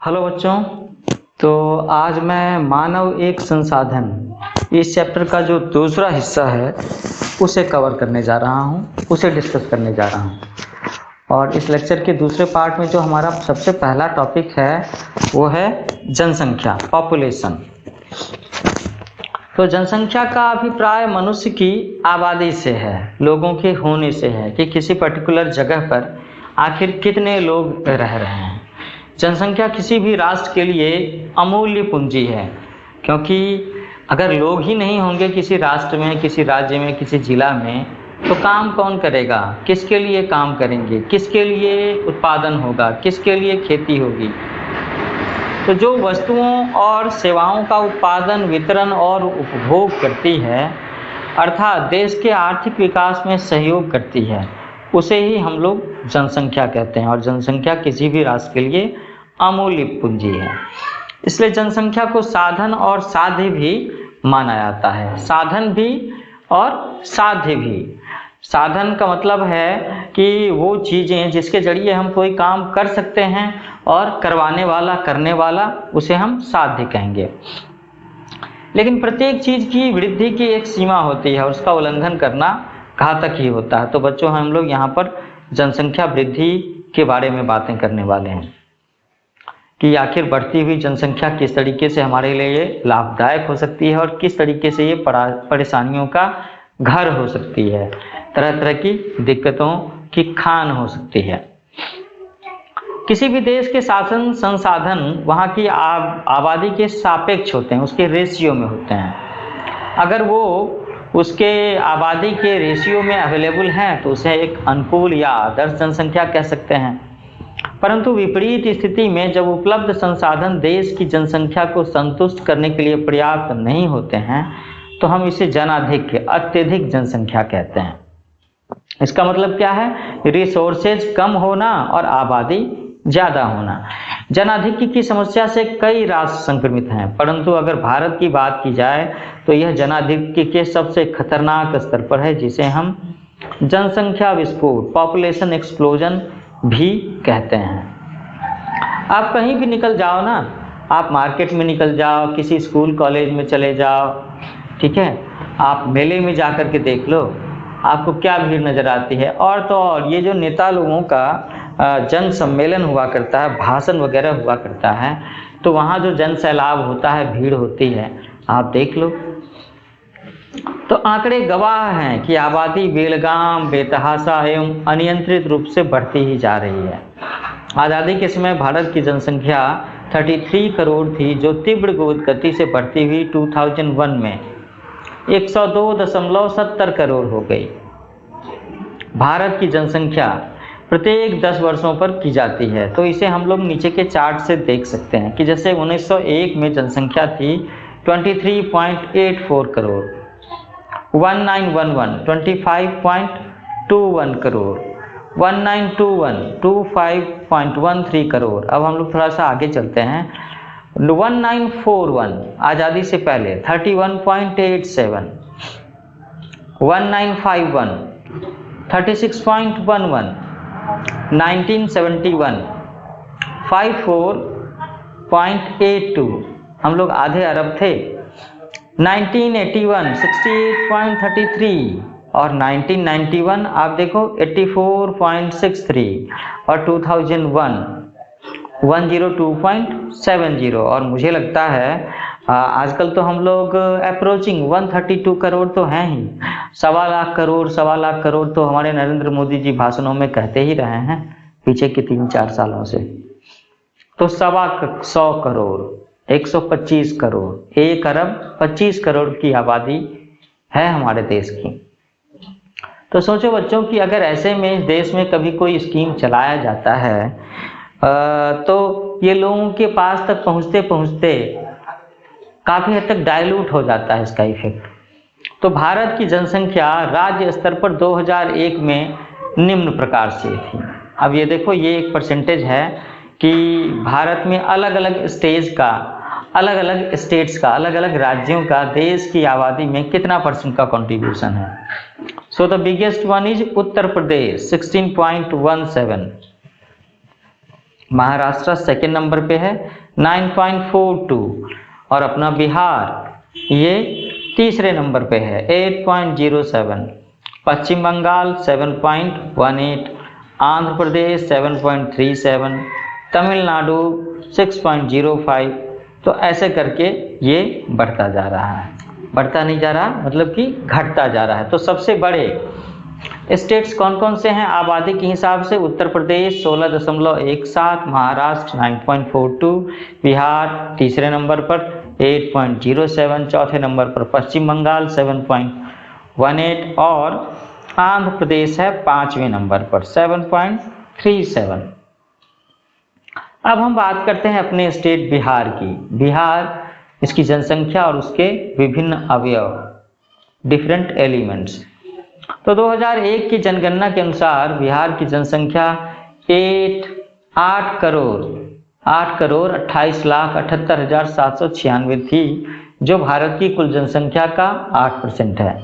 Hello बच्चों। तो आज मैं मानव एक संसाधन इस चैप्टर का जो दूसरा हिस्सा है उसे कवर करने जा रहा हूँ, उसे डिस्कस करने जा रहा हूँ। और इस लेक्चर के दूसरे पार्ट में जो हमारा सबसे पहला टॉपिक है वो है जनसंख्या, पॉपुलेशन। तो जनसंख्या का अभिप्राय मनुष्य की आबादी से है, लोगों के होने से है कि किसी पर्टिकुलर जगह पर आखिर कितने लोग रह रहे हैं। जनसंख्या किसी भी राष्ट्र के लिए अमूल्य पूंजी है, क्योंकि अगर लोग ही नहीं होंगे किसी राष्ट्र में, किसी राज्य में, किसी जिला में, तो काम कौन करेगा, किसके लिए काम करेंगे, किसके लिए उत्पादन होगा, किसके लिए खेती होगी। तो जो वस्तुओं और सेवाओं का उत्पादन, वितरण और उपभोग करती है, अर्थात देश के आर्थिक विकास में सहयोग करती है, उसे ही हम लोग जनसंख्या कहते हैं। और जनसंख्या किसी भी राष्ट्र के लिए अमूल्य पूंजी है। इसलिए जनसंख्या को साधन और साध्य भी माना जाता है। साधन भी और साध्य भी। साधन का मतलब है कि वो चीज़ें जिसके जरिए हम कोई काम कर सकते हैं, और करवाने वाला, करने वाला, उसे हम साध्य कहेंगे। लेकिन प्रत्येक चीज़ की वृद्धि की एक सीमा होती है और उसका उल्लंघन करना घातक ही होता है। तो बच्चों, हम लोग यहाँ पर जनसंख्या वृद्धि के बारे में बातें करने वाले हैं कि आखिर बढ़ती हुई जनसंख्या किस तरीके से हमारे लिए लाभदायक हो सकती है और किस तरीके से ये परेशानियों का घर हो सकती है, तरह तरह की दिक्कतों की खान हो सकती है। किसी भी देश के शासन संसाधन वहाँ की आबादी के सापेक्ष होते हैं, उसके रेशियो में होते हैं। अगर वो उसके आबादी के रेशियो में अवेलेबल हैं तो उसे एक अनुकूल या आदर्श जनसंख्या कह सकते हैं। परंतु विपरीत स्थिति में जब उपलब्ध संसाधन देश की जनसंख्या को संतुष्ट करने के लिए पर्याप्त नहीं होते हैं तो हम इसे जनाधिक्य, अत्यधिक जनसंख्या कहते हैं। इसका मतलब क्या है? रिसोर्सेज कम होना और आबादी ज़्यादा होना। जनाधिक्य की समस्या से कई राष्ट्र संक्रमित हैं, परंतु अगर भारत की बात की जाए तो यह जनाधिक्य के सबसे खतरनाक स्तर पर है, जिसे हम जनसंख्या विस्फोट, पॉपुलेशन एक्सप्लोजन भी कहते हैं। आप कहीं भी निकल जाओ ना, आप मार्केट में निकल जाओ, किसी स्कूल कॉलेज में चले जाओ, ठीक है, आप मेले में जा कर के देख लो, आपको क्या भीड़ नज़र आती है। और तो और ये जो नेता लोगों का जन सम्मेलन हुआ करता है, भाषण वगैरह हुआ करता है, तो वहाँ जो जन सैलाब होता है, भीड़ होती है, आप देख लो। तो आंकड़े गवाह हैं कि आबादी बेलगाम, बेतहाशा एवं अनियंत्रित रूप से बढ़ती ही जा रही है। आज़ादी के समय भारत की जनसंख्या 33 करोड़ थी, जो तीव्र गति से बढ़ती हुई 2001 में 102.70 करोड़ हो गई। भारत की जनसंख्या प्रत्येक 10 वर्षों पर की जाती है, तो इसे हम लोग नीचे के चार्ट से देख सकते हैं कि जैसे 1901 में जनसंख्या थी 23.84 करोड़, 1911 25.21 करोड़, 1921 25.13 करोड़। अब हम लोग थोड़ा सा आगे चलते हैं। 1941 आज़ादी से पहले 31.87, 1951 36.11, 1971 54.82, हम लोग आधे अरब थे। 1981 68.33 और 1991 आप देखो 84.63 और 2001 102.70। और मुझे लगता है आजकल तो हम लोग अप्रोचिंग 132 करोड़ तो हैं ही। 1.25 लाख करोड़, 1.25 लाख करोड़ तो हमारे नरेंद्र मोदी जी भाषणों में कहते ही रहे हैं पीछे के 3-4 सालों से। तो 125 करोड़, 125 करोड़, 1 अरब 25 करोड़ की आबादी है हमारे देश की। तो सोचो बच्चों कि अगर ऐसे में इस देश में कभी कोई स्कीम चलाया जाता है तो ये लोगों के पास तक पहुँचते पहुँचते काफ़ी हद तक डाइल्यूट हो जाता है इसका इफेक्ट। तो भारत की जनसंख्या राज्य स्तर पर 2001 में निम्न प्रकार से थी। अब ये देखो, ये एक परसेंटेज है कि भारत में अलग अलग स्टेट्स का, अलग अलग राज्यों का देश की आबादी में कितना % का कंट्रीब्यूशन है। So the biggest one is Uttar Pradesh 16.17, Maharashtra second number पे है 9.42, और अपना बिहार ये तीसरे नंबर पे है 8.07, पश्चिम बंगाल 7.18, आंध्र प्रदेश 7.37, तमिलनाडु 6.05। तो ऐसे करके ये बढ़ता जा रहा है, बढ़ता नहीं जा रहा मतलब कि घटता जा रहा है। तो सबसे बड़े स्टेट्स कौन कौन से हैं आबादी के हिसाब से? उत्तर प्रदेश 16.17, महाराष्ट्र 9.42, बिहार तीसरे नंबर पर 8.07, चौथे नंबर पर पश्चिम बंगाल 7.18 और आंध्र प्रदेश है 5वें नंबर पर 7.37। अब हम बात करते हैं अपने स्टेट बिहार की। बिहार, इसकी जनसंख्या और उसके विभिन्न अवयव, डिफरेंट एलिमेंट्स। तो 2001 की जनगणना के अनुसार बिहार की जनसंख्या 8 करोड़ 28,78,796 थी, जो भारत की कुल जनसंख्या का 8% है।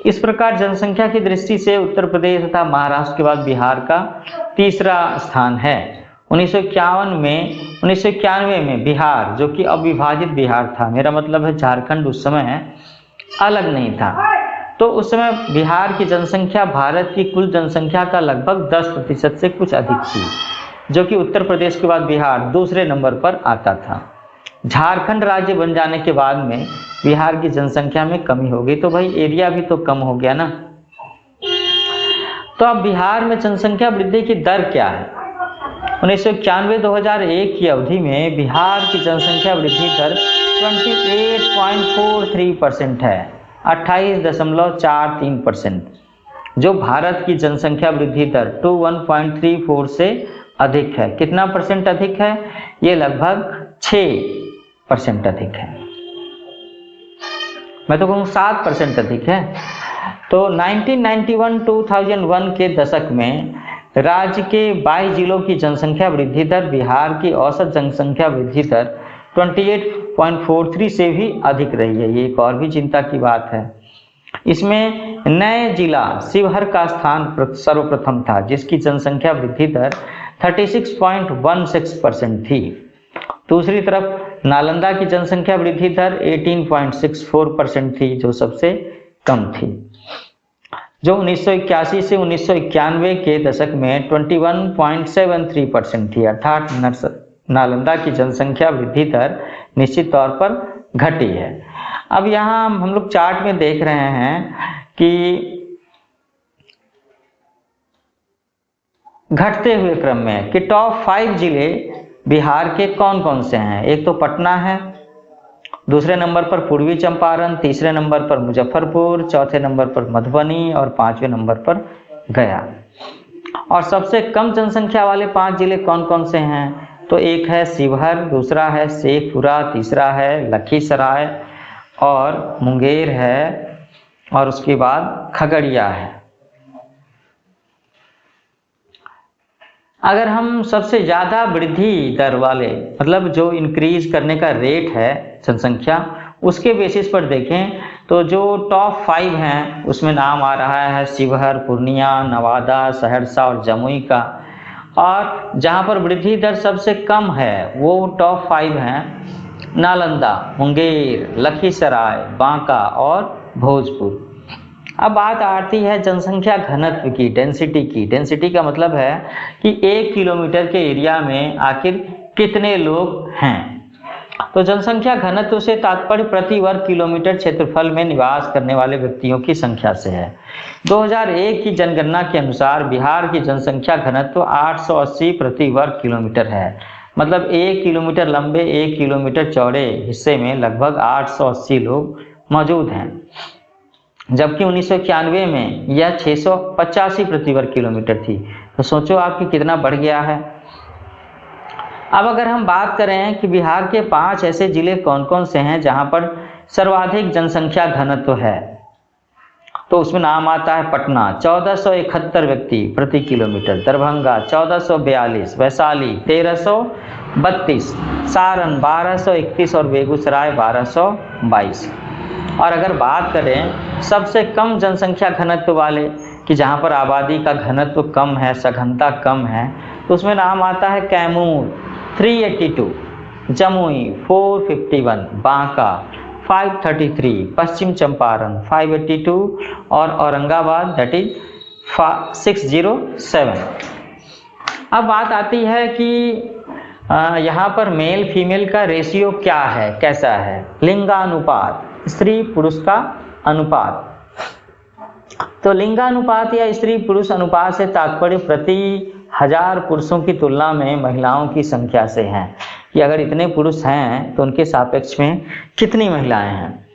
इस प्रकार जनसंख्या की दृष्टि से उत्तर प्रदेश तथा महाराष्ट्र के बाद बिहार का तीसरा स्थान है। 1991 में बिहार, जो कि अविभाजित बिहार था, मेरा मतलब है झारखंड उस समय अलग नहीं था, तो उस समय बिहार की जनसंख्या भारत की कुल जनसंख्या का लगभग 10% से कुछ अधिक थी, जो कि उत्तर प्रदेश के बाद बिहार दूसरे नंबर पर आता था। झारखंड राज्य बन जाने के बाद में बिहार की जनसंख्या में कमी हो गई, तो भाई एरिया भी तो कम हो गया ना। तो अब बिहार में जनसंख्या वृद्धि की दर क्या है? 1991-2001 की अवधि में बिहार की जनसंख्या वृद्धि दर 28.43% है, 28.43%, जो भारत की जनसंख्या वृद्धि दर 21.34 से अधिक है। कितना परसेंट अधिक है? ये लगभग 6% अधिक है, मैं तो कहूँ 7% अधिक है। तो 1991-2001 के दशक में राज्य के 22 जिलों की जनसंख्या वृद्धि दर बिहार की औसत जनसंख्या वृद्धि दर 28.43 से भी अधिक रही है। ये एक और भी चिंता की बात है। इसमें नए जिला शिवहर का स्थान सर्वप्रथम था, जिसकी जनसंख्या वृद्धि दर 36.16% थी। दूसरी तरफ नालंदा की जनसंख्या वृद्धि दर 18.64% थी, जो सबसे कम थी, जो 1981 से 1991 के दशक में 21.73% थी। अर्थात नालंदा की जनसंख्या वृद्धि दर निश्चित तौर पर घटी है। अब यहाँ हम लोग चार्ट में देख रहे हैं कि घटते हुए क्रम में कि टॉप 5 जिले बिहार के कौन कौन से हैं। एक तो पटना है, दूसरे नंबर पर पूर्वी चंपारण, तीसरे नंबर पर मुजफ्फरपुर, चौथे नंबर पर मधुबनी और 5वें नंबर पर गया। और सबसे कम जनसंख्या वाले 5 जिले कौन कौन से हैं? तो एक है शिवहर, दूसरा है शेखपुरा, तीसरा है लखीसराय और मुंगेर है, और उसके बाद खगड़िया है। अगर हम सबसे ज़्यादा वृद्धि दर वाले, मतलब जो इंक्रीज करने का रेट है जनसंख्या, उसके बेसिस पर देखें तो जो टॉप 5 हैं उसमें नाम आ रहा है शिवहर, पूर्णिया, नवादा, सहरसा और जमुई का। और जहां पर वृद्धि दर सबसे कम है वो टॉप 5 हैं नालंदा, मुंगेर, लखीसराय, बांका और भोजपुर। अब बात आती है जनसंख्या घनत्व की, डेंसिटी की। डेंसिटी का मतलब है कि 1 किलोमीटर के एरिया में आखिर कितने लोग हैं। तो जनसंख्या घनत्व से तात्पर्य प्रति वर्ग किलोमीटर क्षेत्रफल में निवास करने वाले व्यक्तियों की संख्या से है। 2001 की जनगणना के अनुसार बिहार की जनसंख्या घनत्व 880 प्रति वर्ग किलोमीटर है। मतलब 1 किलोमीटर लंबे 1 किलोमीटर चौड़े हिस्से में लगभग 880 लोग मौजूद हैं, जबकि 1991 में यह 685 प्रति वर्ग किलोमीटर थी। तो सोचो आपकी कितना बढ़ गया है। अब अगर हम बात करें कि बिहार के 5 ऐसे जिले कौन कौन से हैं जहां पर सर्वाधिक जनसंख्या घनत्व है, तो उसमें नाम आता है पटना 1471 व्यक्ति प्रति किलोमीटर, दरभंगा 1442, वैशाली 1332, सारण 1231 और बेगूसराय 1222। और अगर बात करें सबसे कम जनसंख्या घनत्व वाले कि जहां पर आबादी का घनत्व कम है, सघनता कम है, तो उसमें नाम आता है कैमूर 382, जमुई 451, बांका 533, पश्चिम चंपारण 582 और औरंगाबाद दैट इज 607। अब बात आती है कि यहाँ पर मेल फीमेल का रेशियो क्या है, कैसा है? लिंगानुपात, स्त्री पुरुष का अनुपात। तो लिंगानुपात या स्त्री पुरुष अनुपात से तात्पर्य प्रति 1000 पुरुषों की तुलना में महिलाओं की संख्या से है कि अगर इतने पुरुष हैं तो उनके सापेक्ष में कितनी महिलाएं हैं।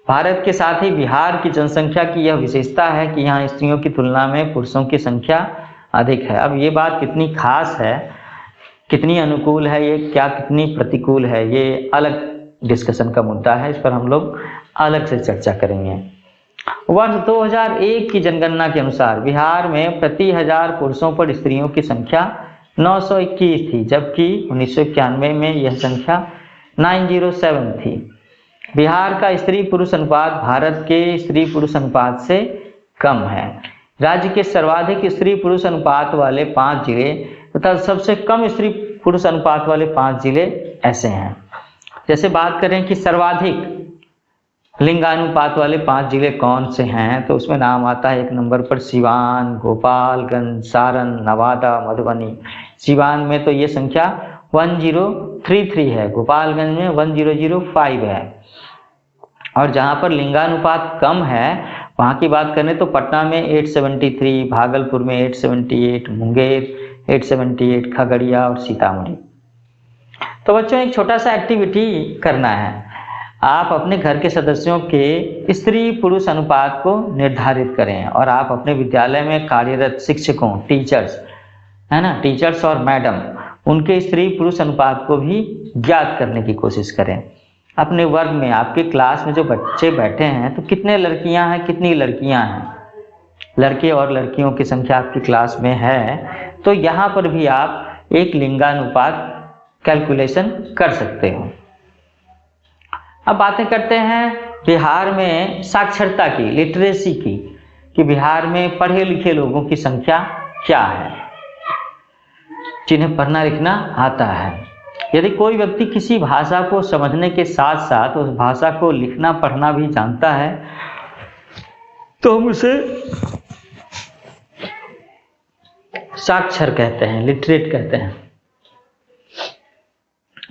भारत के साथ ही बिहार की जनसंख्या की यह विशेषता है कि यहाँ स्त्रियों की तुलना में पुरुषों की संख्या अधिक है। अब ये बात कितनी खास है, कितनी अनुकूल है, ये क्या कितनी प्रतिकूल है, ये अलग डिस्कशन का मुद्दा है, इस पर हम लोग अलग से चर्चा करेंगे। वर्ष 2001 की जनगणना के अनुसार बिहार में प्रति 1000 पुरुषों पर स्त्रियों की संख्या 921 थी, जबकि 1991 में यह संख्या 907 थी। बिहार का स्त्री पुरुष अनुपात भारत के स्त्री पुरुष अनुपात से कम है। राज्य के सर्वाधिक स्त्री पुरुष अनुपात वाले 5 जिले तथा सबसे कम स्त्री पुरुष अनुपात वाले 5 जिले ऐसे हैं। जैसे बात करें कि सर्वाधिक लिंगानुपात वाले 5 जिले कौन से हैं, तो उसमें नाम आता है 1 नंबर पर सिवान, गोपालगंज, सारण, नवादा, मधुबनी। सिवान में तो ये संख्या 1033 है, गोपालगंज में 1005 है। और जहाँ पर लिंगानुपात कम है वहाँ की बात करें तो पटना में 873, भागलपुर में 878, मुंगेर 878, खगड़िया और सीतामढ़ी। तो बच्चों एक छोटा सा एक्टिविटी करना है, आप अपने घर के सदस्यों के स्त्री पुरुष अनुपात को निर्धारित करें और आप अपने विद्यालय में कार्यरत शिक्षकों, टीचर्स है ना, टीचर्स और मैडम, उनके स्त्री पुरुष अनुपात को भी ज्ञात करने की कोशिश करें। अपने वर्ग में, आपके क्लास में जो बच्चे बैठे हैं तो कितने लड़कियां हैं, कितनी लड़कियां हैं, लड़के और लड़कियों की संख्या आपकी क्लास में है तो यहाँ पर भी आप एक लिंगानुपात कैलकुलेशन कर सकते हो। अब बातें करते हैं बिहार में साक्षरता की, लिटरेसी की, कि बिहार में पढ़े लिखे लोगों की संख्या क्या है, जिन्हें पढ़ना लिखना आता है। यदि कोई व्यक्ति किसी भाषा को समझने के साथ साथ उस भाषा को लिखना पढ़ना भी जानता है तो हम उसे साक्षर कहते हैं, लिटरेट कहते हैं।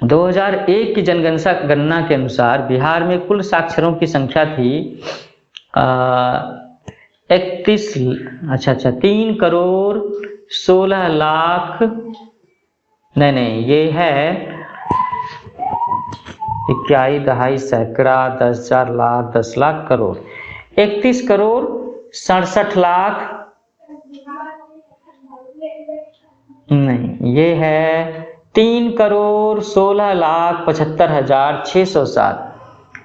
2001 की जनगणना के अनुसार बिहार में कुल साक्षरों की संख्या थी 3 करोड़ 16 लाख, नहीं ये है 21 दहाई सैकड़ा 10,000 लाख 10 लाख करोड़, 31 करोड़ 67 लाख, नहीं ये है 3 करोड़ 16 लाख 75,607,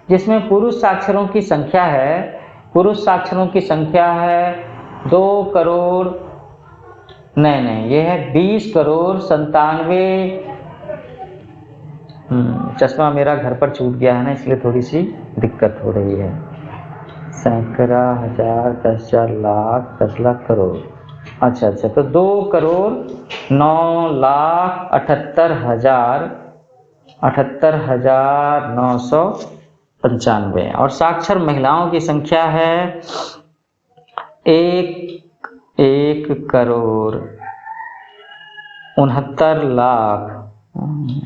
जिसमें पुरुष साक्षरों की संख्या है 2 करोड़, नहीं ये है 20 करोड़ 97, चश्मा मेरा घर पर छूट गया है ना, इसलिए थोड़ी सी दिक्कत हो रही है। सैकड़ा, हजार, 10,000 लाख 10 लाख करोड़, अच्छा तो 2 करोड़ 9 लाख 78,995 और साक्षर महिलाओं की संख्या है 1 करोड़ 69 लाख,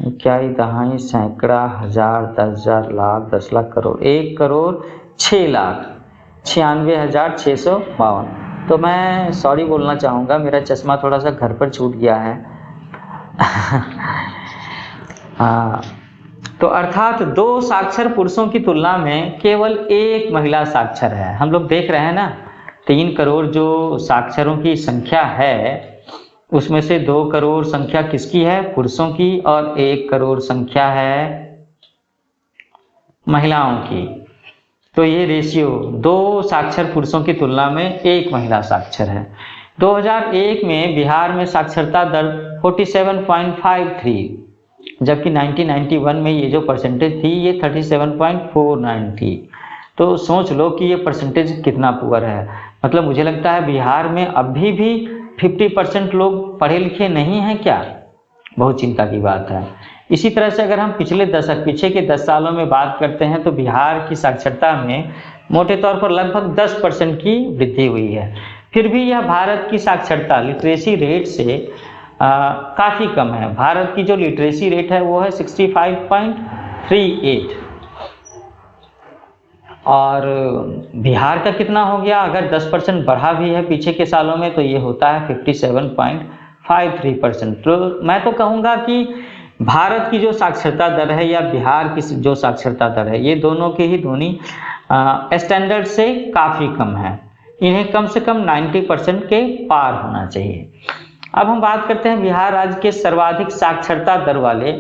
21 दहाई सैकड़ा, हजार, 10,000 लाख 10 लाख करोड़, 1 करोड़ 6 लाख 96,652। तो मैं सॉरी बोलना चाहूँगा, मेरा चश्मा थोड़ा सा घर पर छूट गया है। हाँ, तो अर्थात 2 साक्षर पुरुषों की तुलना में केवल 1 महिला साक्षर है। हम लोग देख रहे हैं ना, 3 करोड़ जो साक्षरों की संख्या है उसमें से 2 करोड़ संख्या किसकी है, पुरुषों की, और 1 करोड़ संख्या है महिलाओं की। तो ये रेशियो 2 साक्षर पुरुषों की तुलना में 1 महिला साक्षर है। 2001 में बिहार में साक्षरता दर 47.53, जबकि 1991 में ये जो परसेंटेज थी ये 37.49 थी। तो सोच लो कि ये परसेंटेज कितना पुअर है। मतलब मुझे लगता है बिहार में अभी भी 50% लोग पढ़े लिखे नहीं हैं क्या? बहुत चिंता की बात है। इसी तरह से अगर हम पीछे के 10 सालों में बात करते हैं तो बिहार की साक्षरता में मोटे तौर पर लगभग 10% की वृद्धि हुई है। फिर भी यह भारत की साक्षरता लिटरेसी रेट से काफ़ी कम है। भारत की जो लिटरेसी रेट है वो है 65.38 और बिहार का कितना हो गया? अगर 10% बढ़ा भी है पीछे के सालों में तो ये होता है 57.53%। तो मैं तो कहूँगा कि भारत की जो साक्षरता दर है या बिहार की जो साक्षरता दर है, ये दोनों के ही स्टैंडर्ड से काफ़ी कम है। इन्हें कम से कम 90% के पार होना चाहिए। अब हम बात करते हैं बिहार राज्य के सर्वाधिक साक्षरता दर वाले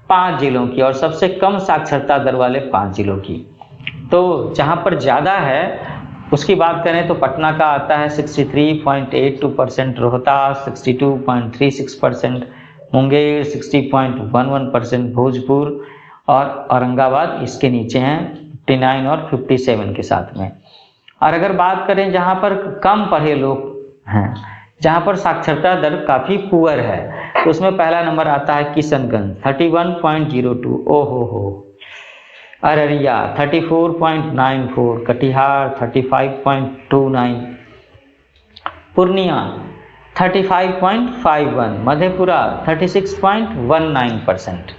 5 जिलों की और सबसे कम साक्षरता दर वाले 5 जिलों की। तो जहाँ पर ज़्यादा है उसकी बात करें तो पटना का आता है 63.82%, रोहतास 62.36%, मुंगेर 60.11%, भोजपुर और औरंगाबाद इसके नीचे हैं 59 और 57 के साथ में। और अगर बात करें जहाँ पर कम पढ़े लोग हैं, जहाँ पर साक्षरता दर काफ़ी पुअर है, तो उसमें पहला नंबर आता है किशनगंज 31.02, ओहो, अररिया 34.94, कटिहार 35.29, पूर्णिया 35.51, मधेपुरा 36.19%।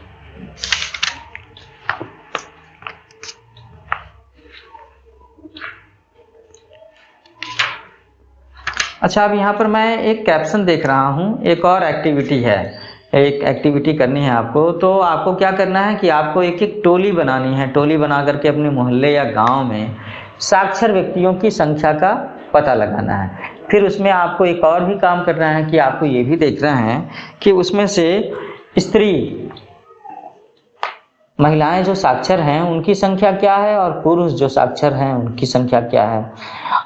अच्छा, अब यहाँ पर मैं एक कैप्शन देख रहा हूँ, एक और एक्टिविटी है, एक एक्टिविटी करनी है आपको। तो आपको क्या करना है कि आपको एक एक टोली बनानी है। टोली बना करके अपने मोहल्ले या गांव में साक्षर व्यक्तियों की संख्या का पता लगाना है। फिर उसमें आपको एक और भी काम करना है कि आपको ये भी देखना है कि उसमें से स्त्री महिलाएं जो साक्षर हैं उनकी संख्या क्या है और पुरुष जो साक्षर हैं उनकी संख्या क्या है।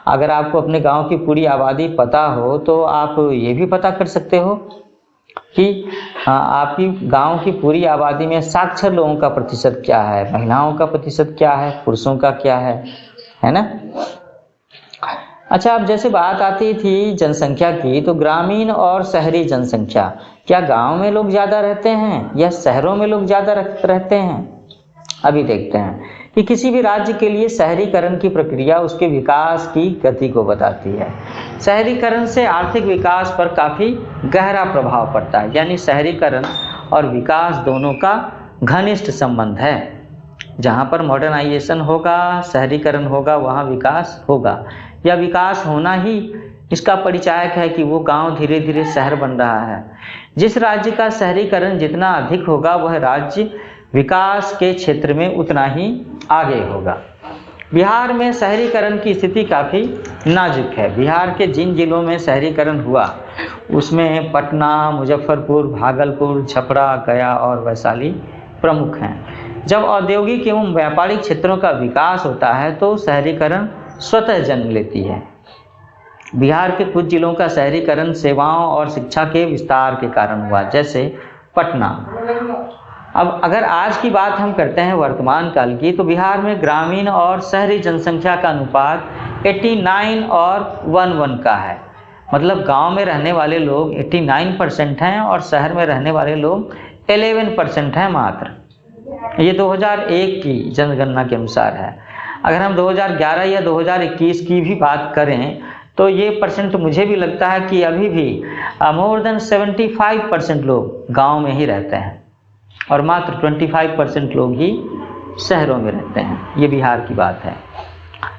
अगर आपको अपने गांव की पूरी आबादी पता हो तो आप ये भी पता कर सकते हो कि आपकी गांव की पूरी आबादी में साक्षर लोगों का प्रतिशत क्या है, महिलाओं का प्रतिशत क्या है, पुरुषों का क्या है ना। अच्छा, अब जैसे बात आती थी जनसंख्या की, तो ग्रामीण और शहरी जनसंख्या, क्या गांव में लोग ज़्यादा रहते हैं या शहरों में लोग ज़्यादा रहते हैं? अभी देखते हैं कि किसी भी राज्य के लिए शहरीकरण की प्रक्रिया उसके विकास की गति को बताती है। शहरीकरण से आर्थिक विकास पर काफ़ी गहरा प्रभाव पड़ता है, यानी शहरीकरण और विकास दोनों का घनिष्ठ संबंध है। जहाँ पर मॉडर्नाइजेशन होगा, शहरीकरण होगा, वहाँ विकास होगा। यह विकास होना ही इसका परिचायक है कि वो गांव धीरे धीरे शहर बन रहा है। जिस राज्य का शहरीकरण जितना अधिक होगा वह राज्य विकास के क्षेत्र में उतना ही आगे होगा। बिहार में शहरीकरण की स्थिति काफ़ी नाजुक है। बिहार के जिन जिलों में शहरीकरण हुआ उसमें पटना, मुजफ्फरपुर, भागलपुर, छपरा, गया और वैशाली प्रमुख हैं। जब औद्योगिक एवं व्यापारिक क्षेत्रों का विकास होता है तो शहरीकरण स्वतः जन्म लेती है। बिहार के कुछ जिलों का शहरीकरण सेवाओं और शिक्षा के विस्तार के कारण हुआ, जैसे पटना। अब अगर आज की बात हम करते हैं वर्तमान काल की, तो बिहार में ग्रामीण और शहरी जनसंख्या का अनुपात 89 और 11 का है। मतलब गांव में रहने वाले लोग 89% हैं और शहर में रहने वाले लोग 11% हैं मात्र। ये 2001 की जनगणना के अनुसार है। अगर हम 2011 या 2021 की भी बात करें तो ये परसेंट मुझे भी लगता है कि अभी भी मोर देन 75% लोग गांव में ही रहते हैं और मात्र 25% लोग ही शहरों में रहते हैं। ये बिहार की बात है।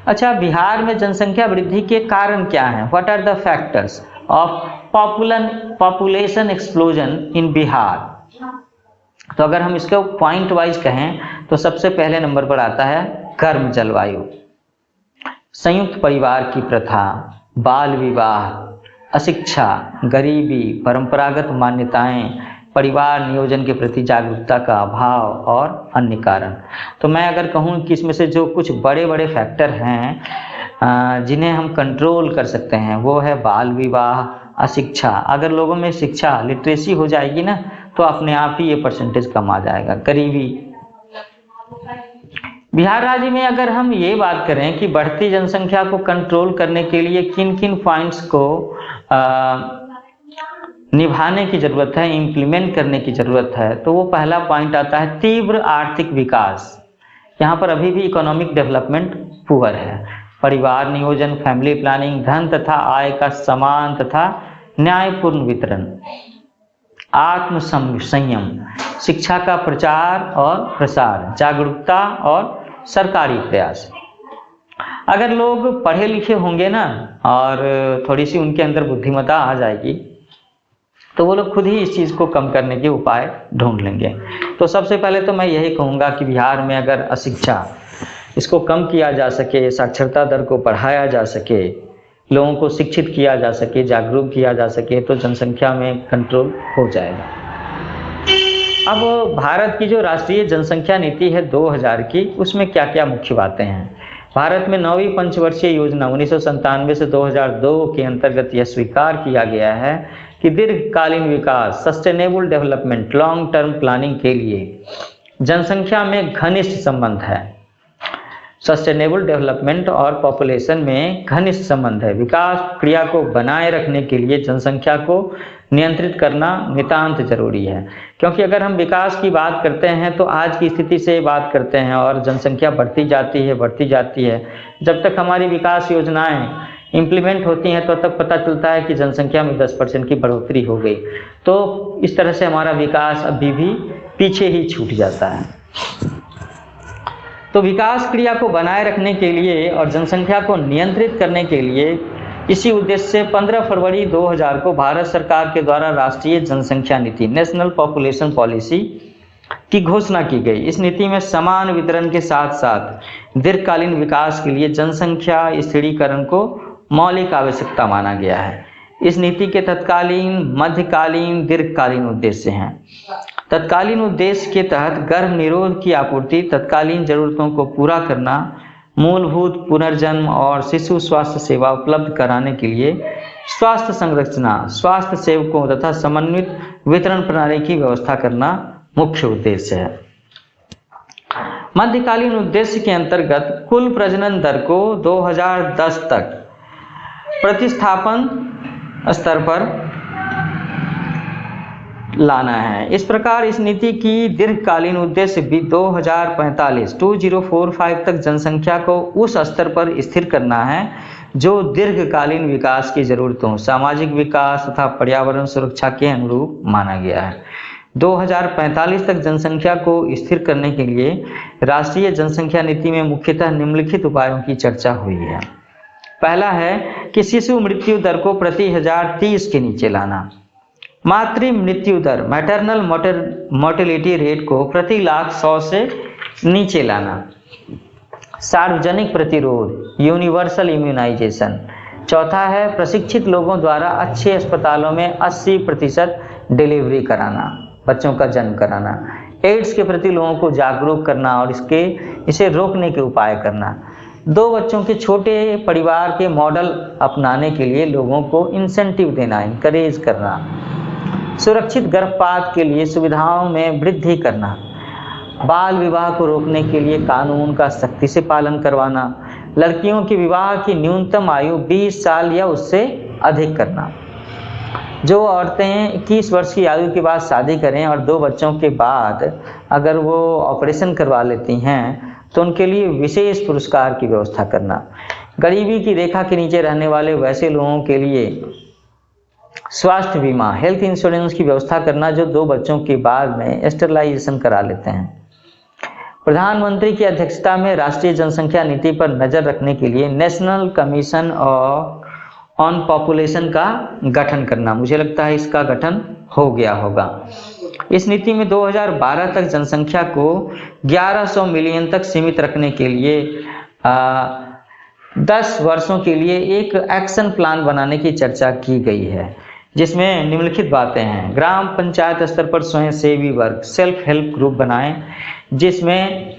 अच्छा, बिहार में जनसंख्या वृद्धि के कारण क्या हैं? What are the factors of population explosion in Bihar? तो अगर हम इसको पॉइंट वाइज कहें तो सबसे पहले नंबर पर आता है गर्म जलवायु, संयुक्त परिवार की प्रथा, बाल विवाह, अशिक्षा, गरीबी, परंपरागत मान्यताएं, परिवार नियोजन के प्रति जागरूकता का अभाव और अन्य कारण। तो मैं अगर कहूँ कि इसमें से जो कुछ बड़े बड़े फैक्टर हैं जिन्हें हम कंट्रोल कर सकते हैं वो है बाल विवाह, अशिक्षा। अगर लोगों में शिक्षा लिटरेसी हो जाएगी ना तो अपने आप ही ये परसेंटेज कम आ जाएगा। गरीबी, बिहार राज्य में अगर हम ये बात करें कि बढ़ती जनसंख्या को कंट्रोल करने के लिए किन किन पॉइंट्स को निभाने की ज़रूरत है, इम्प्लीमेंट करने की ज़रूरत है, तो वो पहला पॉइंट आता है तीव्र आर्थिक विकास। यहाँ पर अभी भी इकोनॉमिक डेवलपमेंट पुअर है। परिवार नियोजन, फैमिली प्लानिंग, धन तथा आय का समान तथा न्यायपूर्ण वितरण, आत्म संयम, शिक्षा का प्रचार और प्रसार, जागरूकता और सरकारी प्रयास। अगर लोग पढ़े लिखे होंगे ना और थोड़ी सी उनके अंदर बुद्धिमत्ता आ जाएगी तो वो लोग खुद ही इस चीज़ को कम करने के उपाय ढूंढ लेंगे। तो सबसे पहले तो मैं यही कहूँगा कि बिहार में अगर अशिक्षा इसको कम किया जा सके, साक्षरता दर को बढ़ाया जा सके, लोगों को शिक्षित किया जा सके, जागरूक किया जा सके, तो जनसंख्या में कंट्रोल हो जाएगा। अब भारत की जो राष्ट्रीय जनसंख्या नीति है 2000 की, उसमें क्या क्या मुख्य बातें हैं। भारत में 9वीं पंचवर्षीय योजना 1997 से 2002 के अंतर्गत यह स्वीकार किया गया है कि दीर्घकालीन विकास, sustainable development, long term planning के लिए जनसंख्या में घनिष्ठ संबंध है। सस्टेनेबल डेवलपमेंट और पॉपुलेशन में घनिष्ठ संबंध है। विकास क्रिया को बनाए रखने के लिए जनसंख्या को नियंत्रित करना नितांत जरूरी है, क्योंकि अगर हम विकास की बात करते हैं तो आज की स्थिति से बात करते हैं और जनसंख्या बढ़ती जाती है। जब तक हमारी विकास योजनाएं इम्प्लीमेंट होती हैं तो तक पता चलता है कि जनसंख्या में 10% की बढ़ोतरी हो गई। तो इस तरह से हमारा विकास अभी भी पीछे ही छूट जाता है। तो विकास क्रिया को बनाए रखने के लिए और जनसंख्या को नियंत्रित करने के लिए इसी उद्देश्य से 15 फरवरी 2000 को भारत सरकार के द्वारा राष्ट्रीय जनसंख्या नीति, नेशनल पॉपुलेशन पॉलिसी की घोषणा की गई। इस नीति में समान वितरण के साथ साथ दीर्घकालीन विकास के लिए जनसंख्या स्थिरीकरण को मौलिक आवश्यकता माना गया है। इस नीति के तत्कालीन, मध्यकालीन, दीर्घकालीन उद्देश्य हैं। तत्कालीन उद्देश्य के तहत गर्भ निरोध की आपूर्ति, तत्कालीन जरूरतों को पूरा करना, मूलभूत पुनर्जन्म और शिशु स्वास्थ्य सेवा उपलब्ध कराने के लिए स्वास्थ्य संरचना, स्वास्थ्य सेवकों तथा समन्वित वितरण प्रणाली की व्यवस्था करना मुख्य उद्देश्य है। मध्यकालीन उद्देश्य के अंतर्गत कुल प्रजनन दर को 2010 तक प्रतिस्थापन स्तर पर लाना है। इस प्रकार इस नीति की दीर्घकालीन उद्देश्य भी 2045 तक जनसंख्या को उस स्तर पर स्थिर करना है जो दीर्घकालीन विकास की जरूरतों, सामाजिक विकास तथा पर्यावरण सुरक्षा के अनुरूप माना गया है। 2045 तक जनसंख्या को स्थिर करने के लिए राष्ट्रीय जनसंख्या नीति में मुख्यतः निम्नलिखित उपायों की चर्चा हुई है। पहला है कि शिशु मृत्यु दर को प्रति 1000 30 के नीचे लाना। मातृ मृत्यु दर, मैटरनल मोर्टेलिटी रेट को प्रति लाख 100 से नीचे लाना। सार्वजनिक प्रतिरोध, यूनिवर्सल इम्यूनाइजेशन। चौथा है प्रशिक्षित लोगों द्वारा अच्छे अस्पतालों में 80% डिलीवरी कराना, बच्चों का जन्म कराना। एड्स के प्रति लोगों को जागरूक करना और इसे रोकने के उपाय करना। 2 बच्चों के छोटे परिवार के मॉडल अपनाने के लिए लोगों को इंसेंटिव देना, इंकरेज करना। सुरक्षित गर्भपात के लिए सुविधाओं में वृद्धि करना। बाल विवाह को रोकने के लिए कानून का सख्ती से पालन करवाना। लड़कियों की विवाह की न्यूनतम आयु 20 साल या उससे अधिक करना। जो औरतें 21 वर्ष की आयु के बाद शादी करें और 2 बच्चों के बाद अगर वो ऑपरेशन करवा लेती हैं तो उनके लिए विशेष पुरस्कार की व्यवस्था करना। गरीबी की रेखा के नीचे रहने वाले वैसे लोगों के लिए स्वास्थ्य बीमा, हेल्थ इंश्योरेंस की व्यवस्था करना जो 2 बच्चों के बाद में स्टेरिलाइजेशन करा लेते हैं। प्रधानमंत्री की अध्यक्षता में राष्ट्रीय जनसंख्या नीति पर नजर रखने के लिए नेशनल कमीशन ऑन पॉपुलेशन का गठन करना। मुझे लगता है इसका गठन हो गया होगा। इस नीति में 2012 तक जनसंख्या को 1100 मिलियन तक सीमित रखने के लिए 10 वर्षों के लिए एक एक्शन प्लान बनाने की चर्चा की गई है, जिसमें निम्नलिखित बातें हैं। ग्राम पंचायत स्तर पर स्वयंसेवी वर्ग, सेल्फ हेल्प ग्रुप बनाएं, जिसमें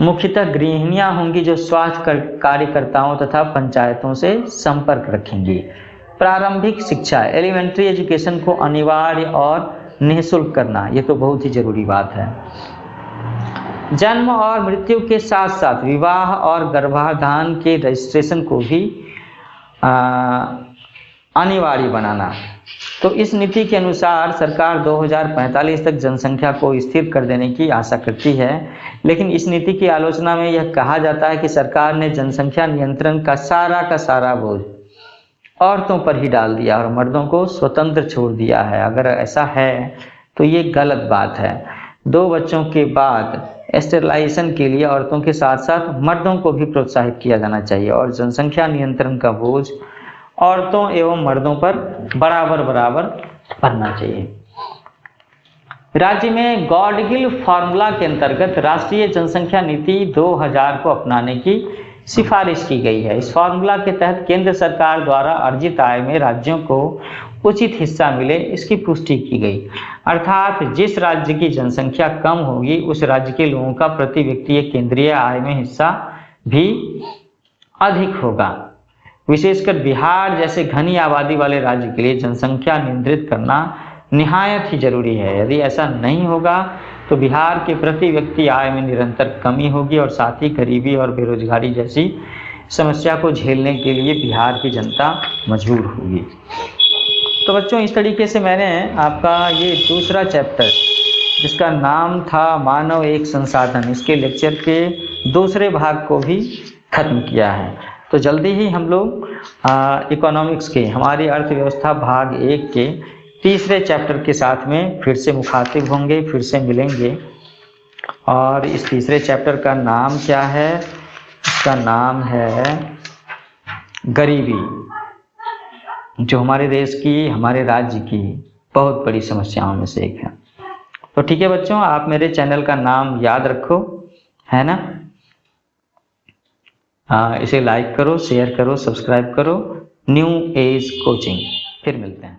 मुख्यतः गृहिणियां होंगी जो स्वास्थ्य कार्यकर्ताओं तथा पंचायतों से संपर्क रखेंगी। प्रारंभिक शिक्षा, एलिमेंट्री एजुकेशन को अनिवार्य और निःशुल्क करना, ये तो बहुत ही जरूरी बात है। जन्म और मृत्यु के साथ साथ विवाह और गर्भाधान के रजिस्ट्रेशन को भी अनिवार्य बनाना। तो इस नीति के अनुसार सरकार 2045 तक जनसंख्या को स्थिर कर देने की आशा करती है, लेकिन इस नीति की आलोचना में यह कहा जाता है कि सरकार ने जनसंख्या नियंत्रण का सारा बोझ औरतों पर ही डाल दिया और मर्दों को स्वतंत्र छोड़ दिया है। अगर ऐसा है तो ये गलत बात है। 2 बच्चों के बाद स्टेरिलाइजेशन के लिए औरतों के साथ साथ मर्दों को भी प्रोत्साहित किया जाना चाहिए और जनसंख्या नियंत्रण का बोझ औरतों एवं मर्दों पर बराबर बनना चाहिए। राज्य में गॉडगिल फार्मूला के अंतर्गत राष्ट्रीय जनसंख्या नीति 2000 को अपनाने की सिफारिश की गई है। इस फार्मूला के तहत केंद्र सरकार द्वारा अर्जित आय में राज्यों को उचित हिस्सा मिले, इसकी पुष्टि की गई। अर्थात जिस राज्य की जनसंख्या कम होगी उस राज्य के लोगों का प्रति व्यक्ति केंद्रीय आय में हिस्सा भी अधिक होगा। विशेषकर बिहार जैसे घनी आबादी वाले राज्य के लिए जनसंख्या नियंत्रित करना निहायत ही जरूरी है। यदि ऐसा नहीं होगा तो बिहार के प्रति व्यक्ति आय में निरंतर कमी होगी और साथ ही गरीबी और बेरोजगारी जैसी समस्या को झेलने के लिए बिहार की जनता मजबूर होगी। तो बच्चों, इस तरीके से मैंने आपका ये दूसरा चैप्टर जिसका नाम था मानव एक संसाधन, इसके लेक्चर के दूसरे भाग को भी खत्म किया है। तो जल्दी ही हम लोग इकोनॉमिक्स के हमारी अर्थव्यवस्था भाग 1 के तीसरे चैप्टर के साथ में फिर से मुखातिब होंगे, फिर से मिलेंगे। और इस तीसरे चैप्टर का नाम क्या है? इसका नाम है गरीबी, जो हमारे देश की, हमारे राज्य की बहुत बड़ी समस्याओं में से एक है। तो ठीक है बच्चों, आप मेरे चैनल का नाम याद रखो, है ना? इसे लाइक करो, शेयर करो, सब्सक्राइब करो। New age coaching. फिर मिलते हैं।